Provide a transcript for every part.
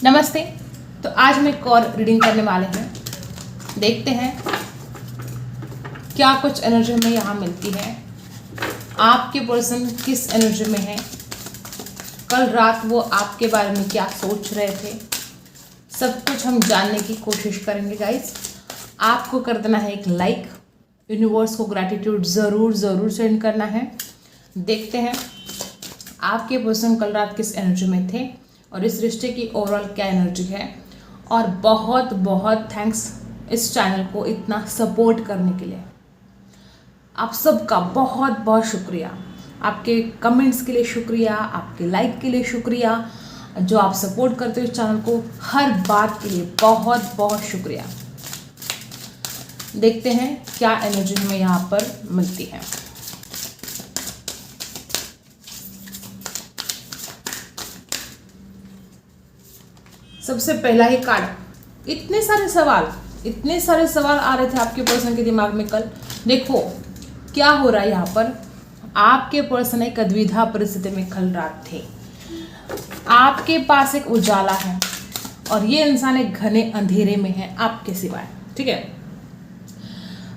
नमस्ते। तो आज हम एक और रीडिंग करने वाले हैं। देखते हैं क्या कुछ एनर्जी हमें यहाँ मिलती है। आपके पर्सन किस एनर्जी में है, कल रात वो आपके बारे में क्या सोच रहे थे, सब कुछ हम जानने की कोशिश करेंगे गाइस। आपको कर देना है एक लाइक, यूनिवर्स को ग्रैटिट्यूड ज़रूर सेंड करना है। देखते हैं आपके पर्सन कल रात किस एनर्जी में थे और इस रिश्ते की ओवरऑल क्या एनर्जी है। और बहुत बहुत थैंक्स इस चैनल को इतना सपोर्ट करने के लिए। आप सबका बहुत बहुत शुक्रिया। आपके कमेंट्स के लिए शुक्रिया, आपके लाइक के लिए शुक्रिया, जो आप सपोर्ट करते हो इस चैनल को, हर बात के लिए बहुत बहुत शुक्रिया। देखते हैं क्या एनर्जी हमें यहाँ पर मिलती है। सबसे पहला ही कार्ड, इतने सारे सवाल आ रहे थे आपके पर्सन के दिमाग में कल। देखो क्या हो रहा है यहाँ पर। आपके पर्सन एक द्विधा परिस्थिति में कल रात थे। आपके पास एक उजाला है और ये इंसान एक घने अंधेरे में है आपके सिवाय, ठीक है।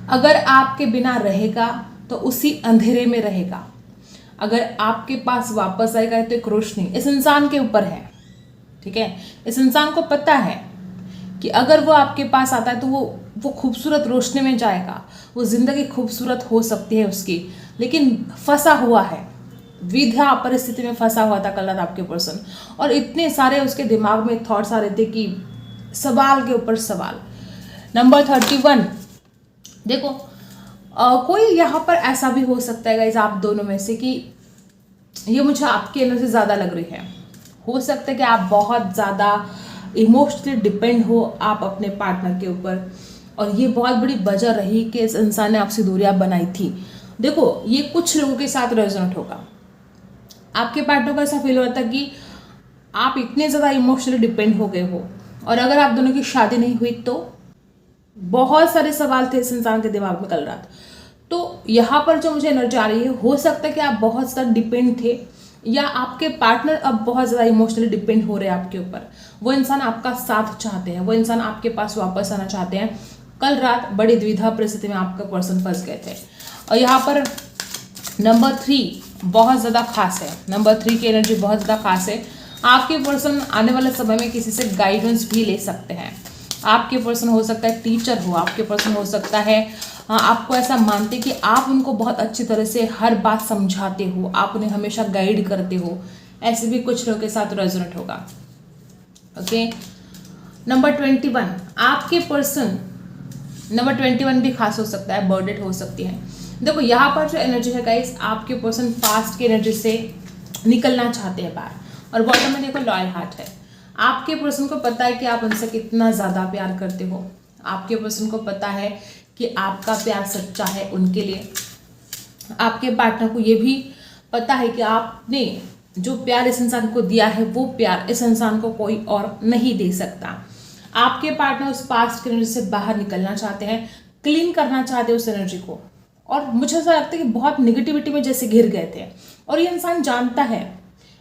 अगर आपके बिना रहेगा तो उसी अंधेरे में रहेगा। अगर आपके पास वापस आएगा तो एक रोशनी इस इंसान के ऊपर है, ठीक है। इस इंसान को पता है कि अगर वो आपके पास आता है तो वो खूबसूरत रोशनी में जाएगा, वो जिंदगी खूबसूरत हो सकती है उसकी, लेकिन फंसा हुआ है, विधा परिस्थिति में फंसा हुआ था कल रात आपके पर्सन। और इतने सारे उसके दिमाग में थॉट्स आ रहे थे कि सवाल के ऊपर सवाल। नंबर 31, देखो कोई यहाँ पर ऐसा भी हो सकता है गाइस आप दोनों में से कि ये मुझे आपकी एनर्जी ज़्यादा लग रही है। हो सकता है कि आप बहुत ज़्यादा इमोशनली डिपेंड हो आप अपने पार्टनर के ऊपर, और ये बहुत बड़ी वजह रही कि इस इंसान ने आपसे दूरियां बनाई थी। देखो ये कुछ लोगों के साथ रेजोनेट होगा। आपके पार्टनर को ऐसा फील हो रहा था कि आप इतने ज़्यादा इमोशनली डिपेंड हो गए हो, और अगर आप दोनों की शादी नहीं हुई तो बहुत सारे सवाल थे इस इंसान के दिमाग में कल रात। तो यहाँ पर जो मुझे एनर्जी आ रही है, हो सकता है कि आप बहुत ज़्यादा डिपेंड थे या आपके पार्टनर अब बहुत ज़्यादा इमोशनली डिपेंड हो रहे हैं आपके ऊपर। वो इंसान आपका साथ चाहते हैं, वो इंसान आपके पास वापस आना चाहते हैं। कल रात बड़ी द्विधा परिस्थिति में आपका पर्सन फंस गए थे। और यहाँ पर नंबर 3 बहुत ज़्यादा खास है। नंबर 3 की एनर्जी बहुत ज़्यादा खास है। आपके पर्सन आने वाले समय में किसी से गाइडेंस भी ले सकते हैं। आपके पर्सन हो सकता है टीचर हो, आपके पर्सन हो सकता है आपको ऐसा मानते कि आप उनको बहुत अच्छी तरह से हर बात समझाते हो, आप उन्हें हमेशा गाइड करते हो। ऐसे भी कुछ लोगों के साथ रेजोनेट होगा। ओके, नंबर 21, आपके पर्सन, नंबर 21 भी खास हो सकता है, बर्डेड हो सकती है। देखो यहाँ पर जो एनर्जी है गाइस, आपके पर्सन पास्ट की एनर्जी से निकलना चाहते हैं बाहर, और बॉटम में देखो लॉयल हार्ट है। आपके पर्सन को पता है कि आप उनसे कितना ज़्यादा प्यार करते हो। आपके पर्सन को पता है कि आपका प्यार सच्चा है उनके लिए। आपके पार्टनर को ये भी पता है कि आपने जो प्यार इस इंसान को दिया है वो प्यार इस इंसान को कोई और नहीं दे सकता। आपके पार्टनर उस पास्ट की एनर्जी से बाहर निकलना चाहते हैं, क्लीन करना चाहते हैं उस एनर्जी को। और मुझे ऐसा लगता है कि बहुत निगेटिविटी में जैसे घिर गए थे, और ये इंसान जानता है,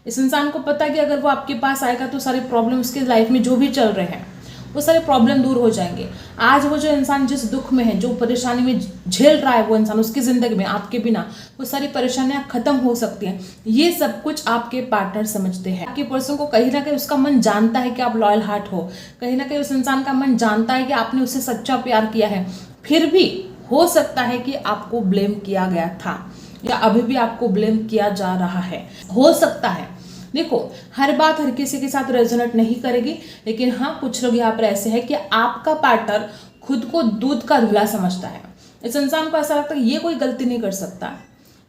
इस इंसान को पता है कि अगर वो आपके पास आएगा तो सारे प्रॉब्लम उसके लाइफ में जो भी चल रहे हैं वो सारे प्रॉब्लम दूर हो जाएंगे। आज वो जो इंसान जिस दुख में है, जो परेशानी में झेल रहा है, वो इंसान उसकी ज़िंदगी में आपके बिना वो सारी परेशानियां खत्म हो सकती हैं। ये सब कुछ आपके पार्टनर समझते हैं। आपके पर्सन को कहीं ना कहीं उसका मन जानता है कि आप लॉयल हार्ट हो, कहीं ना कहीं उस इंसान का मन जानता है कि आपने उससे सच्चा प्यार किया है। फिर भी हो सकता है कि आपको ब्लेम किया गया था या अभी भी आपको ब्लेम किया जा रहा है, हो सकता है। देखो हर बात हर किसी के साथ रेजोनेट नहीं करेगी, लेकिन हाँ कुछ लोग यहाँ पर ऐसे हैं कि आपका पार्टनर खुद को दूध का धुला समझता है। इस इंसान को ऐसा लगता है ये कोई गलती नहीं कर सकता,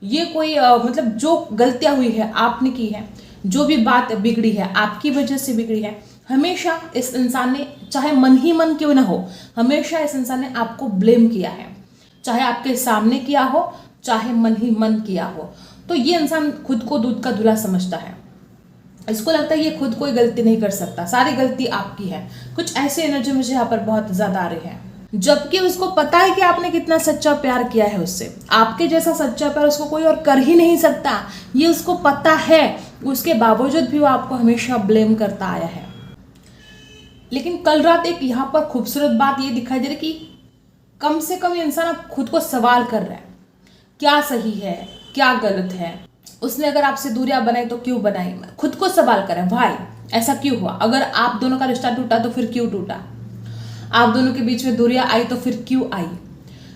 ये कोई मतलब जो गलतियाँ हुई है आपने की है, जो भी बात बिगड़ी है आपकी वजह से बिगड़ी है। हमेशा इस इंसान ने, चाहे मन ही मन क्यों ना हो, हमेशा इस इंसान ने आपको ब्लेम किया है, चाहे आपके सामने किया हो चाहे मन ही मन किया हो। तो ये इंसान खुद को दूध का धुला समझता है। इसको लगता है ये खुद कोई गलती नहीं कर सकता, सारी गलती आपकी है। कुछ ऐसी एनर्जी मुझे यहाँ पर बहुत ज़्यादा आ रही है, जबकि उसको पता है कि आपने कितना सच्चा प्यार किया है उससे। आपके जैसा सच्चा प्यार उसको कोई और कर ही नहीं सकता, ये उसको पता है। उसके बावजूद भी वो आपको हमेशा ब्लेम करता आया है। लेकिन कल रात एक यहाँ पर खूबसूरत बात ये दिखाई दे रही कि कम से कम ये इंसान अब खुद को सवाल कर रहा है, क्या सही है क्या गलत है, उसने अगर आपसे दूरियां बनाई तो क्यों बनाई, खुद को सवाल करें भाई ऐसा क्यों हुआ, अगर आप दोनों का रिश्ता टूटा तो फिर क्यों टूटा, आप दोनों के बीच में दूरियां आई तो फिर क्यों आई,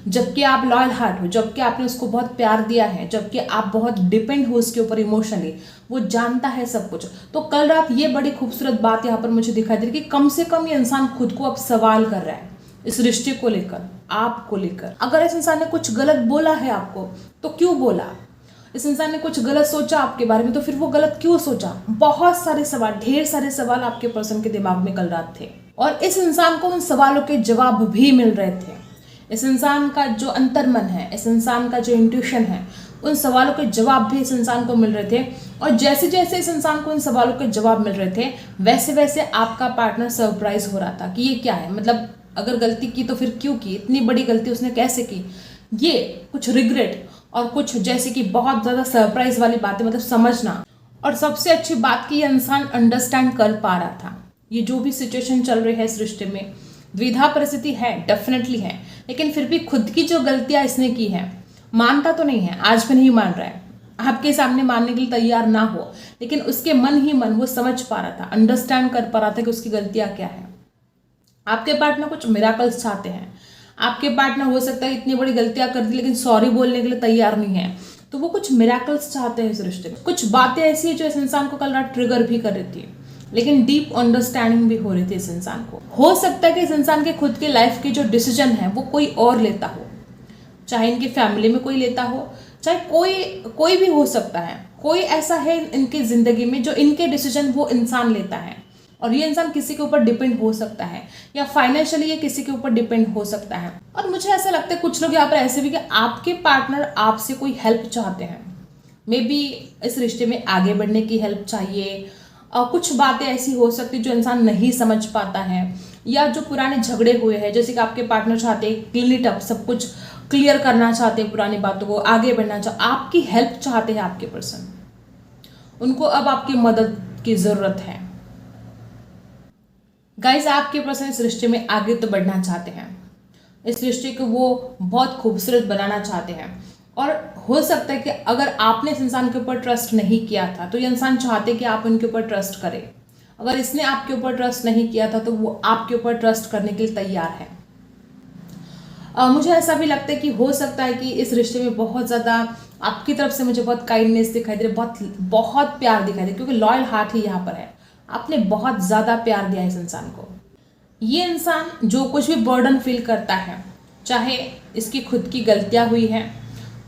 जबकि आप लॉयल हार्ट हो, जबकि आपने उसको बहुत प्यार दिया है, जबकि आप बहुत डिपेंड हो उसके ऊपर इमोशनली, वो जानता है सब कुछ। तो कल रात ये बड़ी खूबसूरत बात यहाँ पर मुझे दिखाई दे रही कि कम से कम ये इंसान खुद को अब सवाल कर रहा है इस रिश्ते को लेकर, आपको लेकर। अगर इस इंसान ने कुछ गलत बोला है आपको तो क्यों बोला, इस इंसान ने कुछ गलत सोचा आपके बारे में तो फिर वो गलत क्यों सोचा। बहुत सारे सवाल, ढेर सारे सवाल आपके पर्सन के दिमाग में कल रात थे और इस इंसान को उन सवालों के जवाब भी मिल रहे थे। इस इंसान का जो अंतर्मन है, इस इंसान का जो इंट्यूशन है, उन सवालों के जवाब भी इस इंसान को मिल रहे थे। और जैसे जैसे इस इंसान को इन सवालों के जवाब मिल रहे थे वैसे वैसे आपका पार्टनर सरप्राइज हो रहा था कि ये क्या है, मतलब अगर गलती की तो फिर क्यों की, इतनी बड़ी गलती उसने कैसे की, ये कुछ रिग्रेट और कुछ जैसे कि बहुत ज़्यादा सरप्राइज वाली बातें, मतलब समझना। और सबसे अच्छी बात कि ये इंसान अंडरस्टैंड कर पा रहा था ये जो भी सिचुएशन चल रही है इस रिश्ते में, द्विधा परिस्थिति है, डेफिनेटली है, लेकिन फिर भी खुद की जो गलतियां इसने की है, मानता तो नहीं है, आज भी नहीं मान रहा है, आपके सामने मानने के लिए तैयार ना हो, लेकिन उसके मन ही मन वो समझ पा रहा था, अंडरस्टैंड कर पा रहा था कि उसकी गलतियां क्या है। आपके पार्टनर कुछ मिराकल्स चाहते हैं, आपके पार्टनर हो सकता है इतनी बड़ी गलतियां कर दी लेकिन सॉरी बोलने के लिए तैयार नहीं है, तो वो कुछ मिराकल्स चाहते हैं इस रिश्ते में। कुछ बातें ऐसी है जो इस इंसान को कल रात ट्रिगर भी कर रही थी, लेकिन डीप अंडरस्टैंडिंग भी हो रही थी इस इंसान को। हो सकता है कि इस इंसान के खुद के लाइफ के जो डिसीजन है वो कोई और लेता हो, चाहे इनकी फैमिली में कोई लेता हो, चाहे कोई भी हो सकता है, कोई ऐसा है इनकी जिंदगी में जो इनके डिसीजन वो इंसान लेता है और ये इंसान किसी के ऊपर डिपेंड हो सकता है या फाइनेंशियली ये किसी के ऊपर डिपेंड हो सकता है। और मुझे ऐसा लगता है कुछ लोग यहाँ पर ऐसे भी कि आपके पार्टनर आपसे कोई हेल्प चाहते हैं, मे बी इस रिश्ते में आगे बढ़ने की हेल्प चाहिए, और कुछ बातें ऐसी हो सकती जो इंसान नहीं समझ पाता है, या जो पुराने झगड़े हुए हैं, जैसे कि आपके पार्टनर चाहते हैं क्लीन इट अप, सब कुछ क्लियर करना चाहते हैं, पुरानी बातों को आगे बढ़ना चाहते, आपकी हेल्प चाहते हैं आपके पर्सन, उनको अब आपकी मदद की जरूरत है। गाइस, आपके पर्सन इस रिश्ते में आगे तो बढ़ना चाहते हैं, इस रिश्ते को वो बहुत खूबसूरत बनाना चाहते हैं, और हो सकता है कि अगर आपने इस इंसान के ऊपर ट्रस्ट नहीं किया था तो ये इंसान चाहते कि आप उनके ऊपर ट्रस्ट करें, अगर इसने आपके ऊपर ट्रस्ट नहीं किया था तो वो आपके ऊपर ट्रस्ट करने के लिए तैयार है। मुझे ऐसा भी लगता है कि हो सकता है कि इस रिश्ते में बहुत ज़्यादा आपकी तरफ से मुझे बहुत काइंडनेस दिखाई दे रही है, बहुत प्यार दिखाई दे रहा है, क्योंकि लॉयल हार्ट ही यहाँ पर है, आपने बहुत ज़्यादा प्यार दिया इस इंसान को। ये इंसान जो कुछ भी बर्डन फील करता है, चाहे इसकी खुद की गलतियाँ हुई हैं,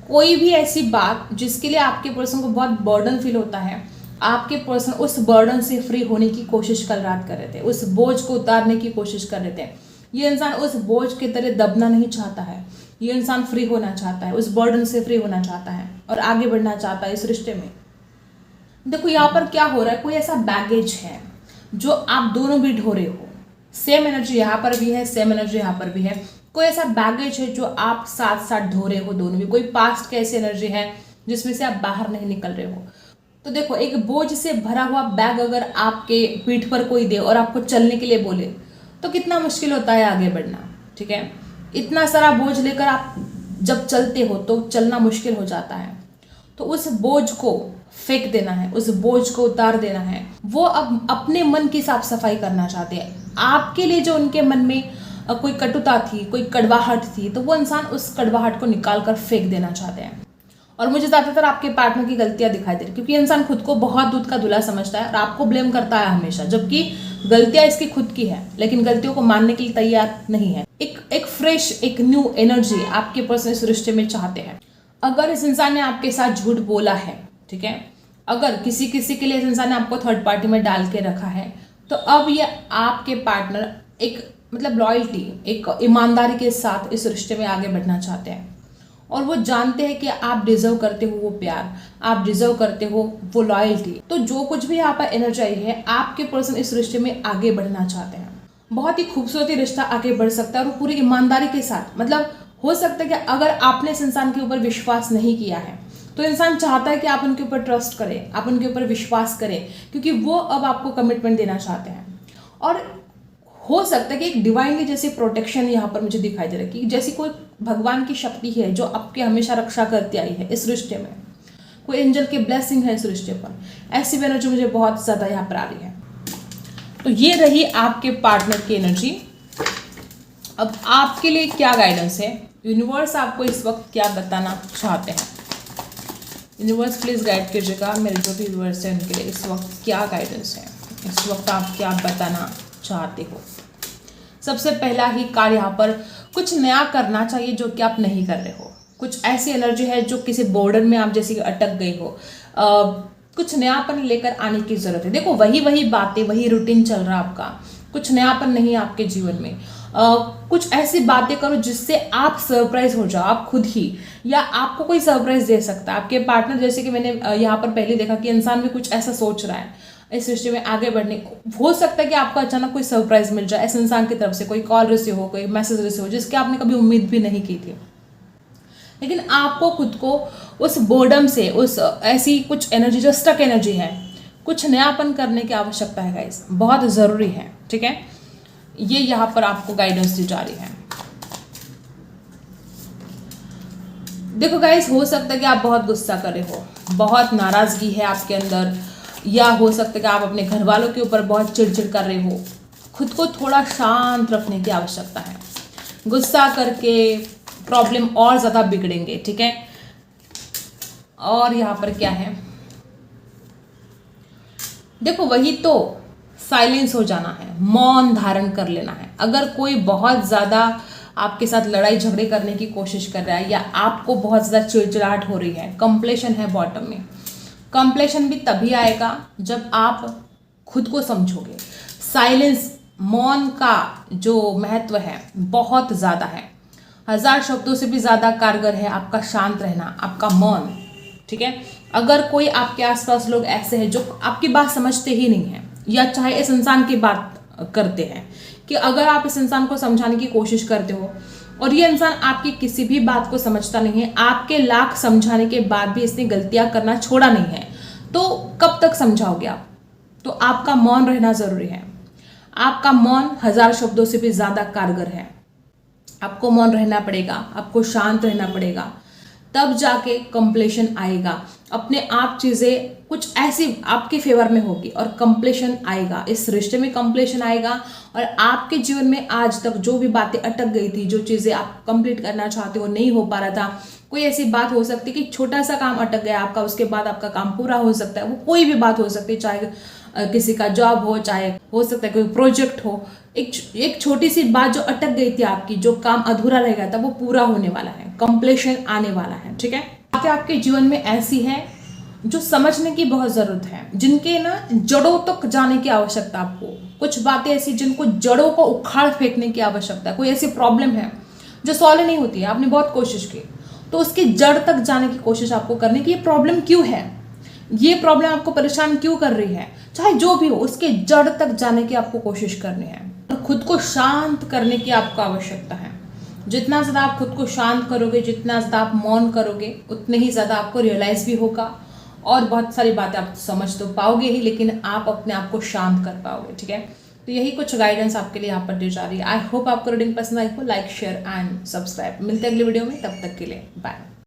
कोई भी ऐसी बात जिसके लिए आपके पर्सन को बहुत बर्डन फील होता है, आपके पर्सन उस बर्डन से फ्री होने की कोशिश कल रात कर रहे थे, उस बोझ को उतारने की कोशिश कर रहे थे। ये इंसान उस बोझ की तरह दबना नहीं चाहता है, ये इंसान फ्री होना चाहता है, उस बर्डन से फ्री होना चाहता है और आगे बढ़ना चाहता है इस रिश्ते में। देखो यहाँ पर क्या हो रहा है, कोई ऐसा बैगेज है जो आप दोनों भी ढो रहे हो, सेम एनर्जी यहाँ पर भी है, सेम एनर्जी यहाँ पर भी है, कोई ऐसा बैगेज है जो आप साथ साथ ढो रहे हो दोनों भी, कोई पास्ट की ऐसी एनर्जी है जिसमें से आप बाहर नहीं निकल रहे हो। तो देखो, एक बोझ से भरा हुआ बैग अगर आपके पीठ पर कोई दे और आपको चलने के लिए बोले तो कितना मुश्किल होता है आगे बढ़ना, ठीक है। इतना सारा बोझ लेकर आप जब चलते हो तो चलना मुश्किल हो जाता है, तो उस बोझ को फेंक देना है, उस बोझ को उतार देना है। वो अब अपने मन की साफ सफाई करना चाहते हैं। आपके लिए जो उनके मन में कोई कटुता थी, कोई कड़वाहट थी, तो वो इंसान उस कड़वाहट को निकाल कर फेंक देना चाहते हैं। और मुझे ज़्यादातर आपके पार्टनर की गलतियां दिखाई दे रही, क्योंकि इंसान खुद को बहुत दूध का धुला समझता है और आपको ब्लेम करता है हमेशा, जबकि गलतियां इसकी खुद की है, लेकिन गलतियों को मानने के लिए तैयार नहीं है। एक फ्रेश, एक न्यू एनर्जी आपके पर्सन इस रिश्ते में चाहते हैं। अगर इस इंसान ने आपके साथ झूठ बोला है, ठीक है, अगर किसी के लिए इस इंसान ने आपको थर्ड पार्टी में डाल के रखा है, तो अब ये आपके पार्टनर एक मतलब लॉयल्टी, एक ईमानदारी के साथ इस रिश्ते में आगे बढ़ना चाहते हैं। और वो जानते हैं कि आप डिजर्व करते हो वो प्यार, आप डिजर्व करते हो वो लॉयल्टी। तो जो कुछ भी यहाँ पर एनर्जी है, आपके पर्सन इस रिश्ते में आगे बढ़ना चाहते हैं। बहुत ही खूबसूरती रिश्ता आगे बढ़ सकता है और पूरी ईमानदारी के साथ। मतलब हो सकता है कि अगर आपने इस इंसान के ऊपर विश्वास नहीं किया है तो इंसान चाहता है कि आप उनके ऊपर ट्रस्ट करें, आप उनके ऊपर विश्वास करें, क्योंकि वो अब आपको कमिटमेंट देना चाहते हैं। और हो सकता है कि एक डिवाइनली जैसे प्रोटेक्शन यहाँ पर मुझे दिखाई दे रहा है कि जैसी कोई भगवान की शक्ति है जो आपके हमेशा रक्षा करती आई है इस रिश्ते में, कोई एंजल की ब्लेसिंग है इस रिश्ते पर, ऐसी भी एनर्जी मुझे बहुत ज़्यादा यहाँ पर आ रही है। तो ये रही आपके पार्टनर की एनर्जी। अब आपके लिए क्या गाइडेंस है, यूनिवर्स आपको इस वक्त क्या बताना चाहते हैं। यूनिवर्स प्लीज़ गाइड कीजिएगा मेरे जो भी व्यूअर्स हैं उनके लिए इस वक्त क्या गाइडेंस है, इस वक्त आप क्या बताना चाहते हो। सबसे पहला ही कार्य यहाँ पर कुछ नया करना चाहिए जो कि आप नहीं कर रहे हो। कुछ ऐसी एनर्जी है जो किसी बॉर्डर में आप जैसे अटक गई हो, कुछ नयापन लेकर आने की ज़रूरत है। देखो वही बातें, वही रूटीन चल रहा है आपका, कुछ नयापन नहीं है आपके जीवन में। कुछ ऐसी बातें करो जिससे आप सरप्राइज हो जाओ, आप खुद ही, या आपको कोई सरप्राइज दे सकता है आपके पार्टनर। जैसे कि मैंने यहाँ पर पहले देखा कि इंसान भी कुछ ऐसा सोच रहा है इस रिश्ते में आगे बढ़ने, हो सकता है कि आपको अचानक कोई सरप्राइज मिल जाए इस इंसान की तरफ से, कोई कॉल रिसीव हो, कोई मैसेज रिसीव हो जिसकी आपने कभी उम्मीद भी नहीं की थी। लेकिन आपको खुद को उस बोर्डम से, उस ऐसी कुछ एनर्जी जो स्टक एनर्जी है, कुछ नयापन करने की आवश्यकता है गाइस, बहुत ज़रूरी है। ठीक है, ये यहाँ पर आपको गाइडेंस दी जा रही है। देखो गाइस, हो सकता है कि आप बहुत गुस्सा कर रहे हो, बहुत नाराज़गी है आपके अंदर, या हो सकता है कि आप अपने घर वालों के ऊपर बहुत चिड़चिड़ कर रहे हो। खुद को थोड़ा शांत रखने की आवश्यकता है, गुस्सा करके प्रॉब्लम और ज़्यादा बिगड़ेंगे। ठीक है, और यहाँ पर क्या है, देखो वही तो साइलेंस हो जाना है, मौन धारण कर लेना है। अगर कोई बहुत ज़्यादा आपके साथ लड़ाई झगड़े करने की कोशिश कर रहा है या आपको बहुत ज़्यादा चिड़चिड़ाहट हो रही है, कंप्लेशन है बॉटम में, कंप्लेशन भी तभी आएगा जब आप खुद को समझोगे। साइलेंस, मौन का जो महत्व है बहुत ज़्यादा है, 1000 शब्दों से भी ज़्यादा कारगर है आपका शांत रहना, आपका मौन। ठीक है, अगर कोई आपके आसपास लोग ऐसे हैं जो आपकी बात समझते ही नहीं हैं, या चाहे इस इंसान की बात करते हैं, कि अगर आप इस इंसान को समझाने की कोशिश करते हो और ये इंसान आपकी किसी भी बात को समझता नहीं है, आपके लाख समझाने के बाद भी इसने गलतियां करना छोड़ा नहीं है, तो कब तक समझाओगे आप। तो आपका मौन रहना ज़रूरी है। आपका मौन 1000 शब्दों से भी ज़्यादा कारगर है। आपको मौन रहना पड़ेगा, आपको शांत रहना पड़ेगा, तब जाके कंप्लेशन आएगा। अपने आप चीज़ें कुछ ऐसी आपके फेवर में होगी और कंप्लेशन आएगा, इस रिश्ते में कंप्लेशन आएगा। और आपके जीवन में आज तक जो भी बातें अटक गई थी, जो चीज़ें आप कंप्लीट करना चाहते हो नहीं हो पा रहा था, कोई ऐसी बात हो सकती है कि छोटा सा काम अटक गया आपका, उसके बाद आपका काम पूरा हो सकता है। वो कोई भी बात हो सकती है, चाहे किसी का जॉब हो, चाहे हो सकता है कोई प्रोजेक्ट हो। एक छोटी सी बात जो अटक गई थी आपकी, जो काम अधूरा रह गया था, वो पूरा होने वाला है, कंप्लीशन आने वाला है। ठीक है, बातें आपके जीवन में ऐसी है जो समझने की बहुत ज़रूरत है, जिनके ना जड़ों तक जाने की आवश्यकता आपको। कुछ बातें ऐसी जिनको जड़ों को उखाड़ फेंकने की आवश्यकता है। कोई ऐसी प्रॉब्लम है जो सॉल्व नहीं होती है, आपने बहुत कोशिश की, तो उसकी जड़ तक जाने की कोशिश आपको करनी कि ये प्रॉब्लम क्यों है, ये प्रॉब्लम आपको परेशान क्यों कर रही है, चाहे जो भी हो, उसके जड़ तक जाने की आपको कोशिश करनी है। और खुद को शांत करने की आपको आवश्यकता है। जितना ज़्यादा आप खुद को शांत करोगे, जितना ज़्यादा आप मौन करोगे, उतने ही ज़्यादा आपको रियलाइज़ भी होगा और बहुत सारी बातें आप समझ तो पाओगे ही, लेकिन आप अपने आप को शांत कर पाओगे। ठीक है, तो यही कुछ गाइडेंस आपके लिए यहाँ पर दी जा रही है। आई होप आपको रीडिंग पसंद आई हो। Like, share and subscribe. मिलते हैं अगली वीडियो में, तब तक के लिए बाय।